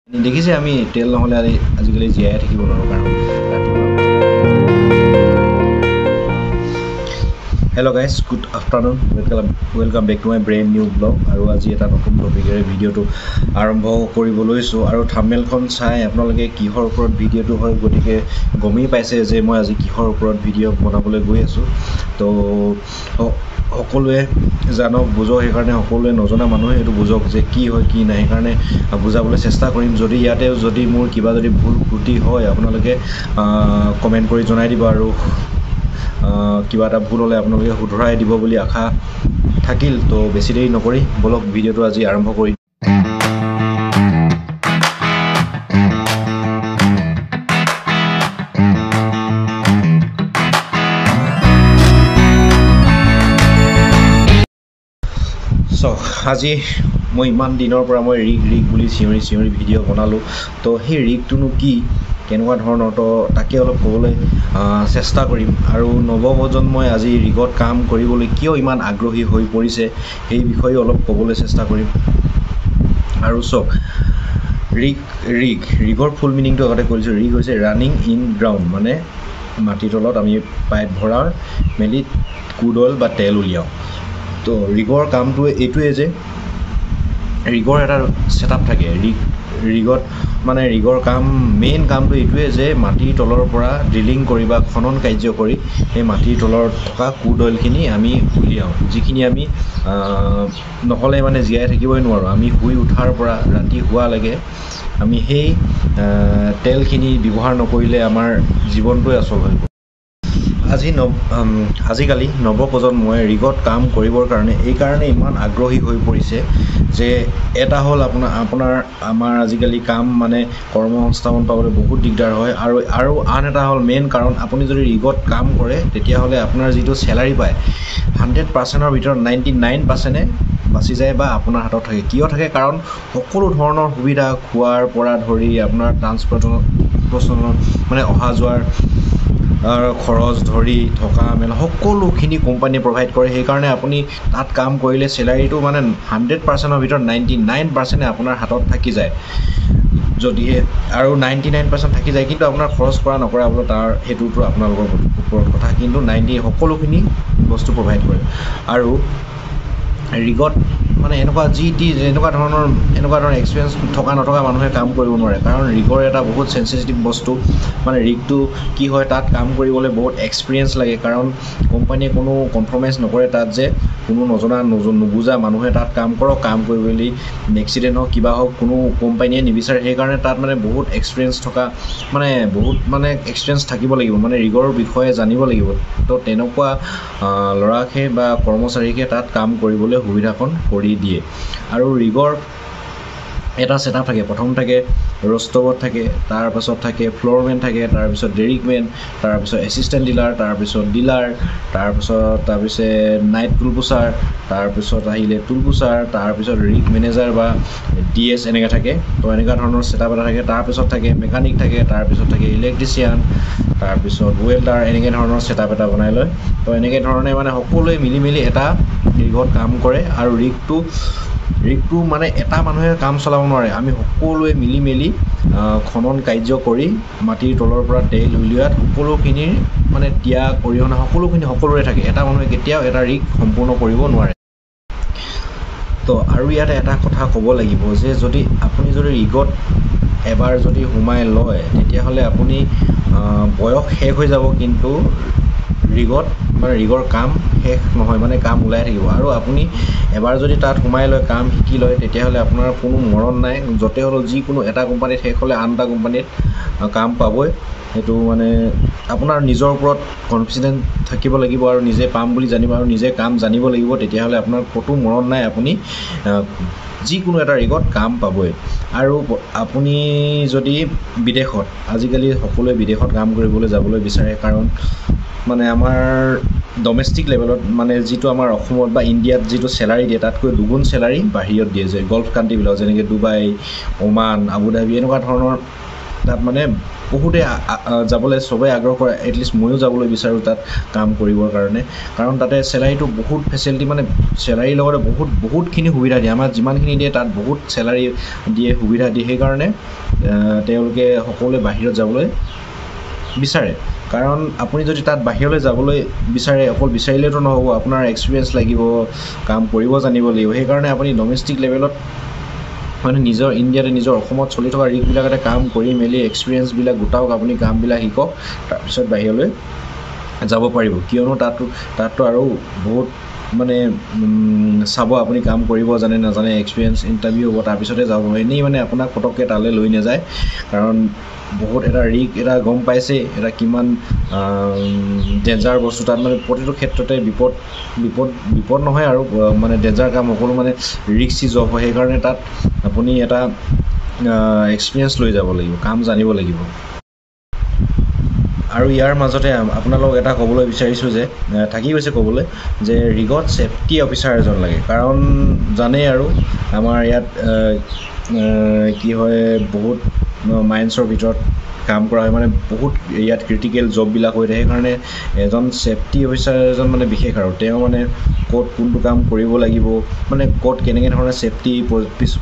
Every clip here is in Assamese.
দেখিছে আমি তেল নহলে আজিকালি জীয়াই থাকিব নোৱাৰো কাৰণ Hello guys, good afternoon. Welcome back to my brand new vlog. আৰু আজি এটা নতুন টপিকেৰে ভিডিওটো আৰম্ভ কৰিব লৈছো আৰু থাম্বনেলখন চাই আপোনালোকে কিহৰ ওপৰত ভিডিওটো হয় গতিকে গমেই পাইছে যে মই আজি কিহৰ ওপৰত ভিডিও বনাবলৈ গৈ আছো তো সকলোৱে জানক বুজক সেইকাৰণে সকলোৱে নজনা মানুহে এটো বুজক যে কি হয় কি নাই সেইকাৰণে বুজাবলৈ চেষ্টা কৰিম যদি ইয়াতে যদি মোৰ কিবা যদি ভুল ত্ৰুটি হয় আপোনালোকে কমেন্ট কৰি জনাই দিব আৰু কিবা এটা ভুল হলে আপোনালোকে শুধৰাই দিব বুলি আশা থাকিল তো বেছি দেৰি নকৰি বলক ভিডিওটো আজি আৰম্ভ কৰি So, আজি মই ইমান দিনৰ পৰা মই ৰিগ বুলি চিঞৰি ভিডিও বনালো তো সেই ৰিগটোনো কি কেনেকুৱা ধৰণৰ তো তাকে অলপ ক'বলৈ চেষ্টা কৰিম আৰু নৱপ্ৰজন্মই আজি ৰিগত কাম কৰিবলৈ কিয় ইমান আগ্ৰহী হৈ পৰিছে এই বিষয়ে অলপ ক'বলৈ চেষ্টা কৰিম আৰু চক ৰিগৰ ফুল মিনিংটো আগতে কৈছো ৰিগ হৈছে ৰানিং ইন গ্ৰাউণ্ড মানে মাটিৰ তলত আমি পাইপ ভৰাৰ মেলি কুডল বা তেল উলিয়াও তো ৰিগৰ কামটো এইটোৱে যে ৰিগৰ এটা সেটআপ থাকে ৰিগত মানে ৰিগৰ কাম মেইন কামটো এইটোৱে যে মাটিৰ তলৰ পৰা ড্ৰিলিং কৰি বা খনন কাৰ্য কৰি এই মাটিৰ তলৰ থকা কুড অইলখিনি আমি উলিয়াও যিখিনি আমি নহলে মানে জীয়াই থাকিবই নোৱাৰো আমি শুই উঠাৰ পৰা ৰাতি হোৱা লাগে আমি সেই তেলখিনি ব্যৱহাৰ নকৰিলে আমাৰ জীৱনটোই আচল হৈ আজিকালি নৱপ্ৰজন্মই ৰিগত কাম কৰিবৰ কাৰণে এই কাৰণে ইমান আগ্ৰহী হৈ পৰিছে যে এটা হল আমাৰ আজিকালি কাম মানে কৰ্মসংস্থাপন পাবলৈ বহুত দিগদাৰ হয় আৰু আন এটা হল মেইন কাৰণ আপুনি যদি ৰিগত কাম কৰে তেতিয়া হলে আপোনাৰ যিটো স্যালাৰি পায় 100%ৰ ভিতৰত 99%এ বাছি যায় বা আপোনাৰ হাতত থাকে কিয় থাকে কাৰণ সকলো ধৰণৰ সুবিধা খোৱাৰ পৰা ধৰি আপোনাৰ ট্ৰান্সপৰ্টেশ্যন মানে অহা যোৱাৰ খৰচ ধৰি থকা মেলা সকলোখিনি কোম্পানী প্ৰভাইড কৰে সেইকাৰণে আপুনি তাত কাম কৰিলে স্যালাৰিটো মানে 100%ৰ ভিতৰত 99%এ আপোনাৰ হাতত থাকি যায় যদিহে আৰু 99% থাকি যায় কিন্তু আপোনাৰ খৰচ কৰা নকৰা আপোনাৰ তাৰ হেতুটো আপোনালোকৰ ওপৰত কথা কিন্তু 90 সকলোখিনি বস্তু প্ৰভাইড কৰে আৰু ৰিগত মানে এনেকুৱা ধৰণৰ এক্সপেৰিয়েন্স থকা নথকা মানুহে কাম কৰিব নোৱাৰে কাৰণ ৰিগৰ এটা বহুত সেনসিটিভ বস্তু মানে ৰিগটো কি হয় তাত কাম কৰিবলৈ বহুত এক্সপেৰিয়েন্স লাগে কাৰণ কোম্পানীয়ে কোনো কম্প্ৰমাইজ নকৰে তাত যে কোনো নুবুজা মানুহে তাত কাম কৰক কাম কৰি বুলি এক্সিডেন্ট হওক কিবা হওক কোনো কোম্পানীয়ে নিবিচাৰে সেইকাৰণে তাত মানে বহুত এক্সপেৰিয়েন্স থকা মানে বহুত মানে এক্সপেৰিয়েন্স থাকিব লাগিব মানে ৰিগৰ বিষয়ে জানিব লাগিব তো তেনেকুৱা লৰাকে বা কৰ্মচাৰীকে তাত কাম কৰিবলৈ সুবিধাখন কৰি দিয়ে আৰু ৰিগৰ এটা সেটআপ থাকে প্ৰথম থাকে ৰষ্টবত থাকে তাৰ পাছত থাকে ফ্লোৰমেন থাকে তাৰ পিছত ডেৰিকমেন তাৰ পিছত এসিস্ট্যান্ট ডিলাৰ তাৰ পিছত ডিলাৰ তাৰ পিছত নাইট টুলপুচাৰ তাৰ পিছত আহিলে টুলপুচাৰ তাৰ পিছত ৰিগ মেনেজাৰ বা ডিএস এনেকা থাকে তো এনেকা ধৰণৰ সেটআপ এটা থাকে তাৰ পিছত থাকে মেকানিক থাকে তাৰ পিছত থাকে ইলেক্ট্ৰিচিয়ান তাৰ পিছত ওয়েল্ডাৰ এনেকা ধৰণৰ সেটআপ এটা বনাই লয় তো এনেকা ধৰণে মানে সকলোৱে মিলি এটা ৰিগত কাম কৰে আৰু ৰিগটো মানে এটা মানুহে কাম চলাব নোৱাৰে আমি সকলোৱে মিলি খনন কাৰ্য কৰি মাটিৰ তলৰ পৰা তেল উলিয়াত সকলোখিনিৰ মানে ত্যাগ অৰিহণা সকলোৰে থাকে এটা মানুহে কেতিয়াও এটা ৰিগ সম্পূৰ্ণ কৰিব নোৱাৰে তো আৰু ইয়াতে এটা কথা ক'ব লাগিব যে যদি আপুনি যদি ৰিগত এবাৰ যদি সোমাই লয় তেতিয়া হলে আপুনি বয়স শেষ হৈ যাব কিন্তু ৰিগত মানে ৰিগৰ কাম শেষ নহয় মানে কাম ওলাই থাকিব আৰু আপুনি এবাৰ যদি তাত সোমাই লয় কাম শিকি লয় তেতিয়া হলে আপোনাৰ কোনো মৰণ নাই যতে হলো যিকোনো এটা কোম্পানীত শেষ হলে আন এটা কোম্পানীত কাম পাবই হেতু মানে আপোনাৰ নিজৰ ওপৰত কনফিডেন্স থাকিব লাগিব আৰু নিজে পাম বুলি জানিব আৰু নিজে কাম জানিব লাগিব তেতিয়া হলে আপোনাৰ কতো মৰণ নাই আপুনি যিকোনো এটা ৰিগত কাম পাবই আৰু আপুনি যদি বিদেশত আজিকালি সকলোৱে বিদেশত কাম কৰিবলৈ যাবলৈ বিচাৰে কাৰণ মানে আমাৰ ডমেষ্টিক লেভেলত মানে যেটো আমাৰ অসমত বা ইন্ডিয়াত যেটো স্যালাৰি দিয়ে তাতকৈ দুগুণ স্যালাৰি বাহিৰত দিয়ে যে গল্ফ কান্ট্ৰি বিলাক যেনেকৈ ডুবাই ওমান আবু ধাবি এনেকুৱা ধৰণৰ তাত মানে বহুতে যাবলৈ সবে আগ্ৰহ কৰে এটলিষ্ট ময়ো যাবলৈ বিচাৰোঁ তাত কাম কৰিবৰ কাৰণে কাৰণ তাতে চেলাৰীটো বহুত ফেচিলিটি মানে চেলাৰীৰ লগতে বহুতখিনি সুবিধা দিয়ে আমাৰ যিমানখিনি দিয়ে তাত বহুত চেলাৰী দিয়ে সুবিধা দিয়ে সেইকাৰণে তেওঁলোকে সকলোৱে বাহিৰত যাবলৈ বিচাৰে কাৰণ আপুনি যদি তাত বাহিৰলৈ যাবলৈ বিচাৰে অকল বিচাৰিলেতো নহ'ব আপোনাৰ এক্সপিৰিয়েঞ্চ লাগিব কাম কৰিব জানিব লাগিব সেইকাৰণে আপুনি ডমেষ্টিক লেভেলত মানে নিজৰ ইণ্ডিয়াতে নিজৰ অসমত চলি থকা ৰিগবিলাকতে কাম কৰি মেলি এক্সপিৰিয়েঞ্চবিলাক গোটাওক আপুনি কামবিলাক শিকক তাৰপিছত বাহিৰলৈ যাব পাৰিব কিয়নো তাততো আৰু বহুত মানে চাব আপুনি কাম কৰিব জানে নাজানে এক্সপিৰিয়েঞ্চ ইণ্টাৰভিউ হ'ব তাৰপিছতে যাব এনেই মানে আপোনাক পটককৈ তালৈ লৈ নাযায় কাৰণ বহুত এটা ৰিক এটা গম পাইছে এটা কিমান ডেঞ্জাৰ বস্তু তাত মানে প্ৰতিটো ক্ষেত্ৰতে বিপদ নহয় আৰু মানে ডেঞ্জাৰ কাম সকলো মানে ৰিক্সি জব হয় সেইকাৰণে তাত আপুনি এটা এক্সপিৰিয়েঞ্চ লৈ যাব লাগিব কাম জানিব লাগিব আৰু ইয়াৰ মাজতে আপোনালোক এটা ক'বলৈ বিচাৰিছোঁ যে থাকি গৈছে ক'বলৈ যে ৰিগত ছেফটি অফিচাৰ এজন লাগে কাৰণ জানেই আৰু আমাৰ ইয়াত কি হয় বহুত মাইন্সৰ ভিতৰত কাম কৰা হয় মানে বহুত ইয়াত ক্ৰিটিকেল জববিলাক হৈ থাকে সেইকাৰণে এজন ছেফটি অফিচাৰ এজন মানে বিশেষ আৰু তেওঁ মানে ক'ত কোনটো কাম কৰিব লাগিব মানে ক'ত কেনেকৈ ধৰণৰ ছেফটি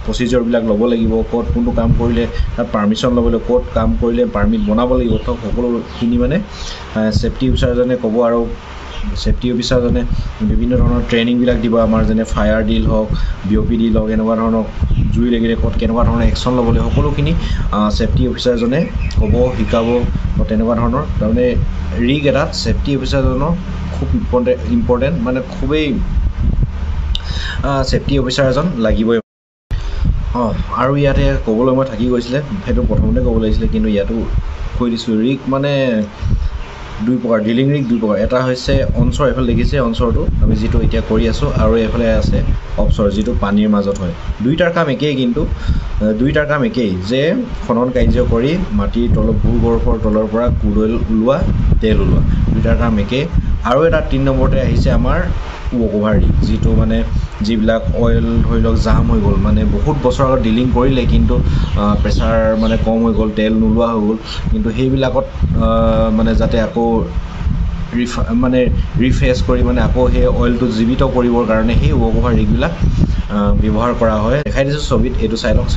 প্ৰচিডিউৰবিলাক ল'ব লাগিব ক'ত কোনটো কাম কৰিলে তাত পাৰ্মিশ্যন ল'ব লাগিব ক'ত কাম কৰিলে পাৰ্মিট বনাব লাগিব তো সকলোখিনি মানে ছেফটি অফিচাৰজনে ক'ব আৰু ছেফটি অফিচাৰজনে বিভিন্ন ধৰণৰ ট্ৰেইনিংবিলাক দিব আমাৰ যেনে ফায়াৰ ডিল হওক BOP ডিল হওক এনেকুৱা ধৰণৰ জুই লাগিলে ক'ত কেনেকুৱা ধৰণৰ একশ্যন ল'বলৈ সকলোখিনি ছেফটি অফিচাৰজনে ক'ব শিকাব তেনেকুৱা ধৰণৰ তাৰমানে ৰিগ এটাত ছেফটি অফিচাৰজনৰ খুব ইম্পৰ্টেণ্ট মানে খুবেই ছেফটি অফিচাৰ এজন লাগিবই আৰু ইয়াতে ক'বলৈ মই থাকি গৈছিলে সেইটো প্ৰথমতে ক'ব লাগিছিলে কিন্তু ইয়াতো কৈ দিছোঁ ৰিগ মানে দুই প্ৰকাৰ ডিলিং ৰিগ দুই প্ৰকাৰ এটা হৈছে অনচৰ এইফালে দেখিছে অনচৰটো আমি যিটো এতিয়া কৰি আছোঁ আৰু এইফালে আছে অফচৰ যিটো পানীৰ মাজত হয় দুইটাৰ কাম একেই কিন্তু দুইটাৰ কাম একেই যে খনন কাৰ্য কৰি মাটিৰ ভূগৰ্ভৰ তলৰ পৰা ক্ৰুড অইল ওলোৱা তেল ওলোৱা দুইটাৰ কাম একেই আৰু এটা 3 নম্বৰতে আহিছে আমাৰ ৱৰ্ক অভাৰ ৰিগ যিটো মানে যিবিলাক অইল ধৰি লওক জাম হৈ গ'ল মানে বহুত বছৰ আগত ডিলিং কৰিলে কিন্তু প্ৰেছাৰ মানে কম হৈ গ'ল তেল নোলোৱা হৈ গ'ল কিন্তু সেইবিলাকত মানে যাতে আকৌ ৰিফ্ৰেছ কৰি মানে আকৌ সেই অইলটো জীৱিত কৰিবৰ কাৰণে সেই ৱৰ্ক অভাৰ ৰিগবিলাক ব্যৱহাৰ কৰা হয় দেখাই দিছোঁ ছবিত এইটো চাই লওক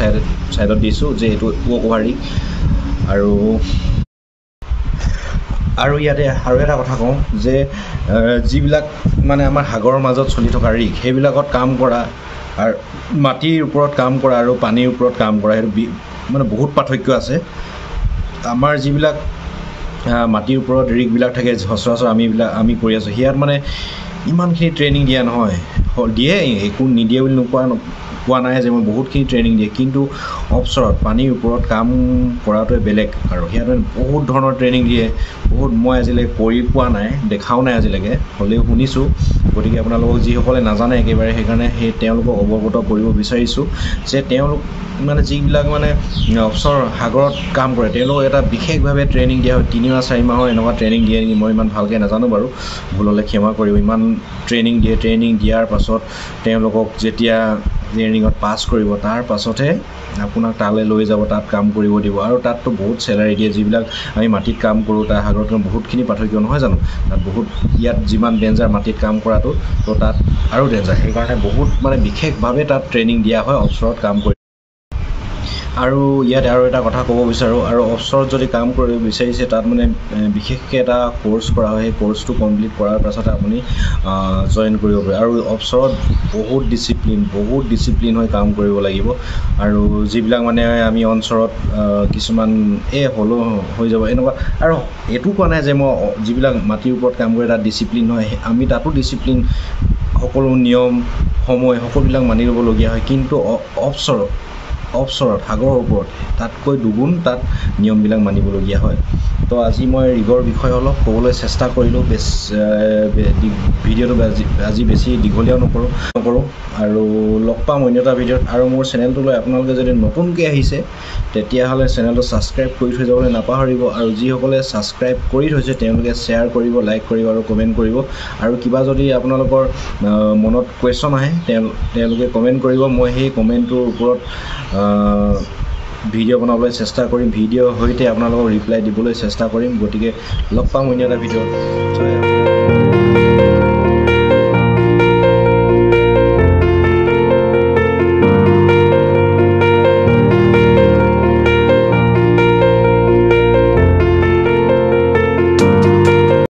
ছাইডত দিছোঁ যে এইটো ৱৰ্ক অভাৰ ৰিগ আৰু ইয়াতে আৰু এটা কথা কওঁ যে যিবিলাক মানে আমাৰ সাগৰৰ মাজত চলি থকা ৰিগ সেইবিলাকত কাম কৰা আৰু মাটিৰ ওপৰত কাম কৰা আৰু পানীৰ ওপৰত কাম কৰা সেইটো মানে বহুত পাৰ্থক্য আছে আমাৰ যিবিলাক মাটিৰ ওপৰত ৰিগবিলাক থাকে সচৰাচৰ আমি কৰি আছোঁ সিয়াত মানে ইমানখিনি ট্ৰেইনিং দিয়া নহয় দিয়ে একো নিদিয়ে বুলি কোৱা নাই যে মই বহুতখিনি ট্ৰেইনিং দিয়ে কিন্তু অফচৰত পানীৰ ওপৰত কাম কৰাটোৱে বেলেগ আৰু সিয়াত বহুত ধৰণৰ ট্ৰেইনিং দিয়ে বহুত মই আজিলৈকে কৰি পোৱা নাই দেখাও নাই আজিলৈকে হ'লেও শুনিছোঁ গতিকে আপোনালোকক যিসকলে নাজানে একেবাৰে সেইকাৰণে তেওঁলোকক অৱগত কৰিব বিচাৰিছোঁ যে তেওঁলোক মানে যিবিলাক মানে অফচৰ সাগৰত কাম কৰে তেওঁলোকক এটা বিশেষভাৱে ট্ৰেইনিং দিয়া হয় 3 মাহ 4 মাহৰ এনেকুৱা ট্ৰেইনিং দিয়ে নেকি মই ইমান ভালকৈ নাজানো বাৰু ভুল হ'লে ক্ষমা কৰিব ইমান ট্ৰেইনিং দিয়াৰ পাছত তেওঁলোকক যেতিয়া ট্ৰেইনিঙত পাছ কৰিব তাৰ পাছতহে আপোনাক তালৈ লৈ যাব তাত কাম কৰিব দিব আৰু তাততো বহুত চেলাৰী দিয়ে যিবিলাক আমি মাটিত কাম কৰোঁ তাৰ সাগৰত বহুতখিনি পাৰ্থক্য নহয় জানো তাত বহুত ইয়াত যিমান ডেঞ্জাৰ মাটিত কাম কৰাটো তো তাত আৰু ডেঞ্জাৰ সেইকাৰণে বহুত মানে বিশেষভাৱে তাত ট্ৰেইনিং দিয়া হয় অফচৰত কাম কৰি আৰু ইয়াত আৰু এটা কথা ক'ব বিচাৰোঁ আৰু অফচৰত যদি কাম কৰিব বিচাৰিছে তাত মানে বিশেষকৈ এটা কোৰ্চ কৰা হয় সেই কোৰ্চটো কমপ্লিট কৰাৰ পাছতে আপুনি জইন কৰিব পাৰে আৰু অফচৰত বহুত ডিচিপ্লিন হৈ কাম কৰিব লাগিব আৰু যিবিলাক মানে আমি অঞ্চলত কিছুমান হ'লেও হৈ যাব এনেকুৱা আৰু এইটো কোৱা নাই যে মই যিবিলাক মাটিৰ ওপৰত কাম কৰে তাত ডিচিপ্লিন হয় আমি তাতো ডিচিপ্লিন সকলো নিয়ম সময় সকলোবিলাক মানি ল'বলগীয়া হয় কিন্তু অফচৰত সাগৰৰ ওপৰত তাতকৈ দুগুণ তাত নিয়মবিলাক মানিবলগীয়া হয় তো আজি মই ৰিগৰ বিষয়ে অলপ ক'বলৈ চেষ্টা কৰিলোঁ ভিডিঅ'টো আজি বেছি দীঘলীয়াও নকৰোঁ আৰু লগ পাম অন্য এটা ভিডিঅ'ত আৰু মোৰ চেনেলটোলৈ আপোনালোকে যদি নতুনকৈ আহিছে তেতিয়াহ'লে চেনেলটো ছাবস্ক্ৰাইব কৰি থৈ যাবলৈ নাপাহৰিব আৰু যিসকলে ছাবস্ক্ৰাইব কৰি থৈছে তেওঁলোকে শ্বেয়াৰ কৰিব লাইক কৰিব আৰু কমেণ্ট কৰিব আৰু কিবা যদি আপোনালোকৰ মনত কুৱেশ্যন আহে তেওঁলোকে কমেণ্ট কৰিব মই সেই কমেণ্টটোৰ ওপৰত ভিডিঅ' বনাবলৈ চেষ্টা কৰিম ভিডিঅ'ৰ সৈতে আপোনালোকক ৰিপ্লাই দিবলৈ চেষ্টা কৰিম গতিকে লগ পাম অন্য এটা ভিডিঅ'ত